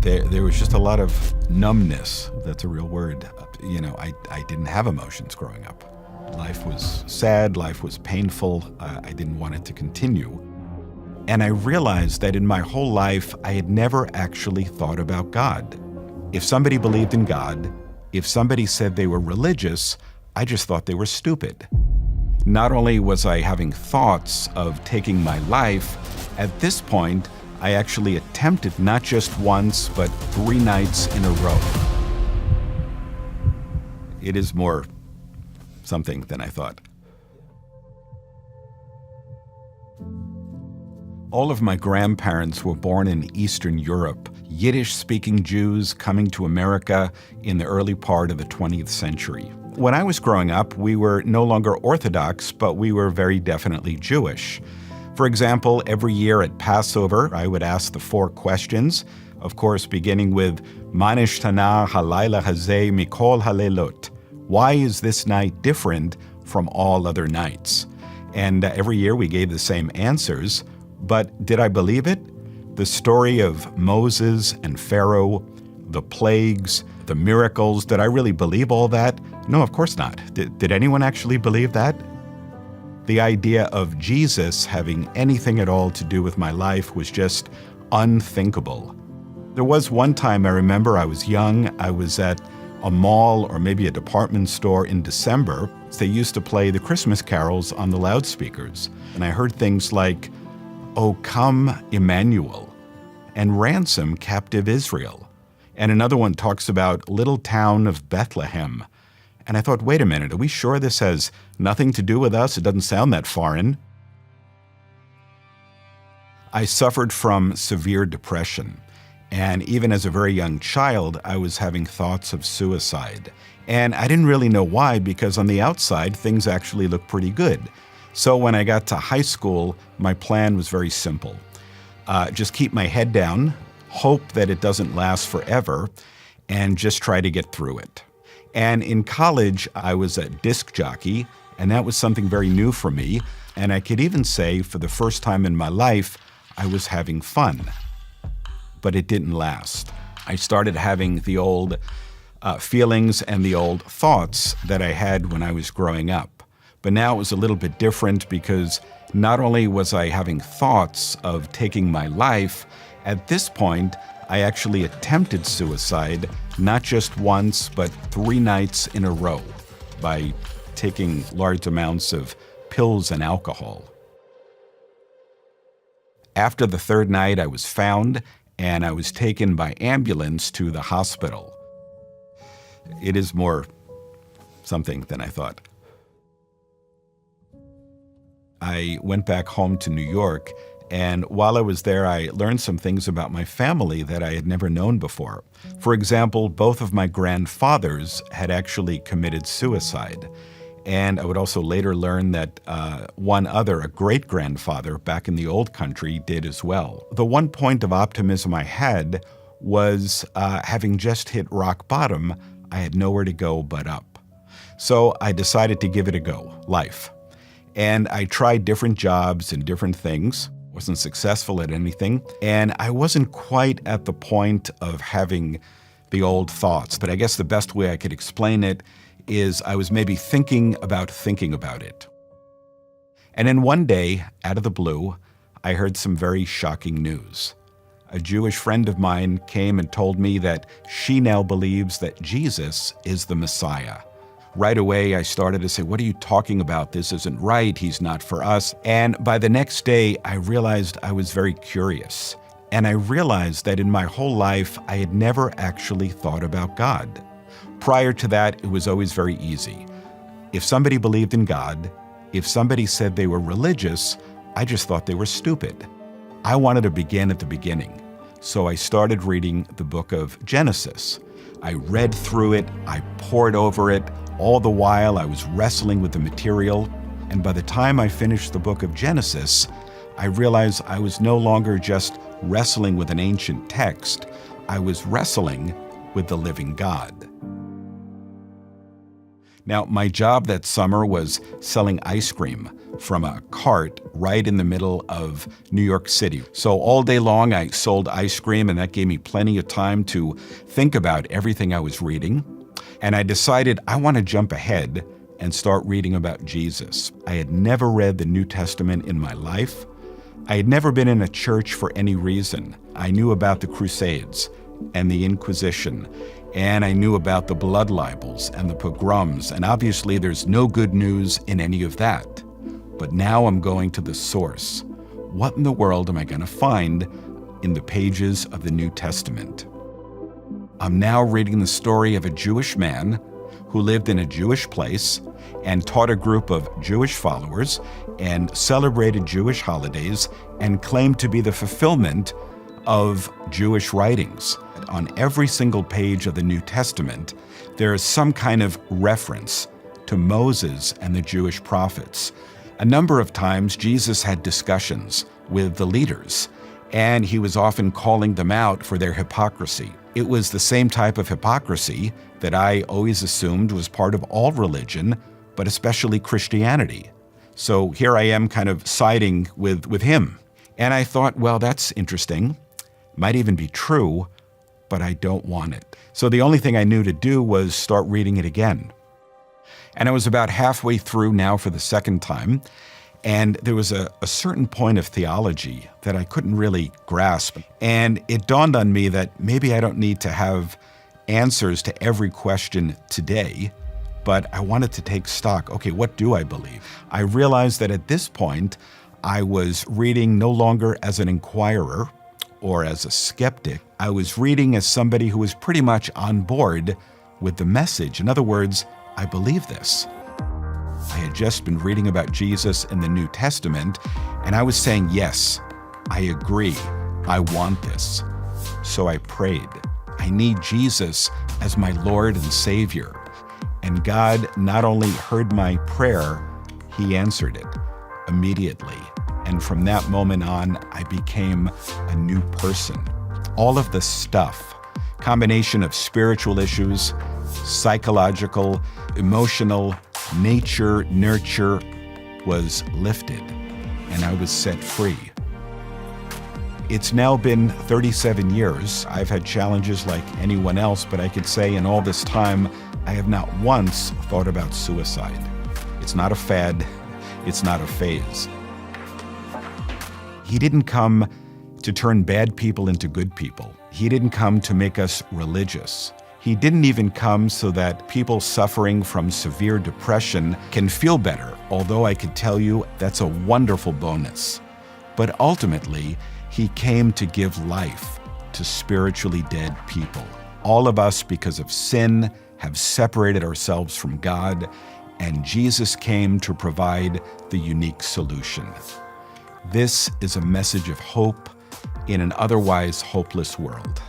There was just a lot of numbness. That's a real word. I didn't have emotions growing up. Life was sad, life was painful. I didn't want it to continue. And I realized that in my whole life, I had never actually thought about God. If somebody believed in God, if somebody said they were religious, I just thought they were stupid. Not only was I having thoughts of taking my life, at this point, I actually attempted not just once, but 3 nights in a row. It is more something than I thought. All of my grandparents were born in Eastern Europe, Yiddish-speaking Jews coming to America in the early part of the 20th century. When I was growing up, we were no longer Orthodox, but we were very definitely Jewish. For example, every year at Passover, I would ask the 4 questions, of course beginning with Ma nishtana halayla hazeh mikol halelot. Why is this night different from all other nights? And every year we gave the same answers, but did I believe it? The story of Moses and Pharaoh, the plagues, the miracles, did I really believe all that? No, of course not. Did anyone actually believe that? The idea of Jesus having anything at all to do with my life was just unthinkable. There was one time I remember I was young, I was at a mall or maybe a department store in December. They used to play the Christmas carols on the loudspeakers. And I heard things like, "O come, Emmanuel," and "Ransom captive Israel." And another one talks about little town of Bethlehem. And I thought, wait a minute, are we sure this has nothing to do with us? It doesn't sound that foreign. I suffered from severe depression. And even as a very young child, I was having thoughts of suicide. And I didn't really know why, because on the outside, things actually looked pretty good. So when I got to high school, my plan was very simple. Just keep my head down, hope that it doesn't last forever, and just try to get through it. And in college, I was a disc jockey, and that was something very new for me. And I could even say, for the first time in my life, I was having fun. But it didn't last. I started having the old feelings and the old thoughts that I had when I was growing up. But now it was a little bit different, because not only was I having thoughts of taking my life, at this point, I actually attempted suicide not just once, but 3 nights in a row by taking large amounts of pills and alcohol. After the 3rd night, I was found, and I was taken by ambulance to the hospital. It is more something than I thought. I went back home to New York, and while I was there, I learned some things about my family that I had never known before. For example, both of my grandfathers had actually committed suicide. And I would also later learn that one other, a great-grandfather back in the old country, did as well. The one point of optimism I had was having just hit rock bottom, I had nowhere to go but up. So I decided to give it a go, life. And I tried different jobs and different things, wasn't successful at anything, and I wasn't quite at the point of having the old thoughts. But I guess the best way I could explain it is I was maybe thinking about it. And then one day, out of the blue, I heard some very shocking news. A Jewish friend of mine came and told me that she now believes that Jesus is the Messiah. Right away, I started to say, what are you talking about? This isn't right. He's not for us. And by the next day, I realized I was very curious. And I realized that in my whole life, I had never actually thought about God. Prior to that, it was always very easy. If somebody believed in God, if somebody said they were religious, I just thought they were stupid. I wanted to begin at the beginning. So I started reading the book of Genesis. I read through it, I pored over it. All the while I was wrestling with the material. And by the time I finished the book of Genesis, I realized I was no longer just wrestling with an ancient text. I was wrestling with the living God. Now, my job that summer was selling ice cream from a cart right in the middle of New York City. So all day long, I sold ice cream, and that gave me plenty of time to think about everything I was reading. And I decided I want to jump ahead and start reading about Jesus. I had never read the New Testament in my life. I had never been in a church for any reason. I knew about the Crusades and the Inquisition, and I knew about the blood libels and the pogroms, and obviously there's no good news in any of that. But now I'm going to the source. What in the world am I going to find in the pages of the New Testament? I'm now reading the story of a Jewish man who lived in a Jewish place and taught a group of Jewish followers and celebrated Jewish holidays and claimed to be the fulfillment of Jewish writings. On every single page of the New Testament, there is some kind of reference to Moses and the Jewish prophets. A number of times, Jesus had discussions with the leaders, and he was often calling them out for their hypocrisy. It was the same type of hypocrisy that I always assumed was part of all religion, but especially Christianity. So here I am kind of siding with him. And I thought, well, that's interesting. Might even be true, but I don't want it. So the only thing I knew to do was start reading it again. And I was about halfway through now for the second time, and there was a certain point of theology that I couldn't really grasp. And it dawned on me that maybe I don't need to have answers to every question today, but I wanted to take stock. Okay, what do I believe? I realized that at this point, I was reading no longer as an inquirer or as a skeptic. I was reading as somebody who was pretty much on board with the message. In other words, I believe this. I had just been reading about Jesus in the New Testament, and I was saying, yes, I agree. I want this. So I prayed. I need Jesus as my Lord and Savior. And God not only heard my prayer, He answered it immediately. And from that moment on, I became a new person. All of the stuff, combination of spiritual issues, psychological, emotional, nature, nurture, was lifted, and I was set free. It's now been 37 years. I've had challenges like anyone else, but I could say in all this time, I have not once thought about suicide. It's not a fad. It's not a phase. He didn't come to turn bad people into good people. He didn't come to make us religious. He didn't even come so that people suffering from severe depression can feel better, although I could tell you that's a wonderful bonus. But ultimately, He came to give life to spiritually dead people. All of us, because of sin, have separated ourselves from God, and Jesus came to provide the unique solution. This is a message of hope in an otherwise hopeless world.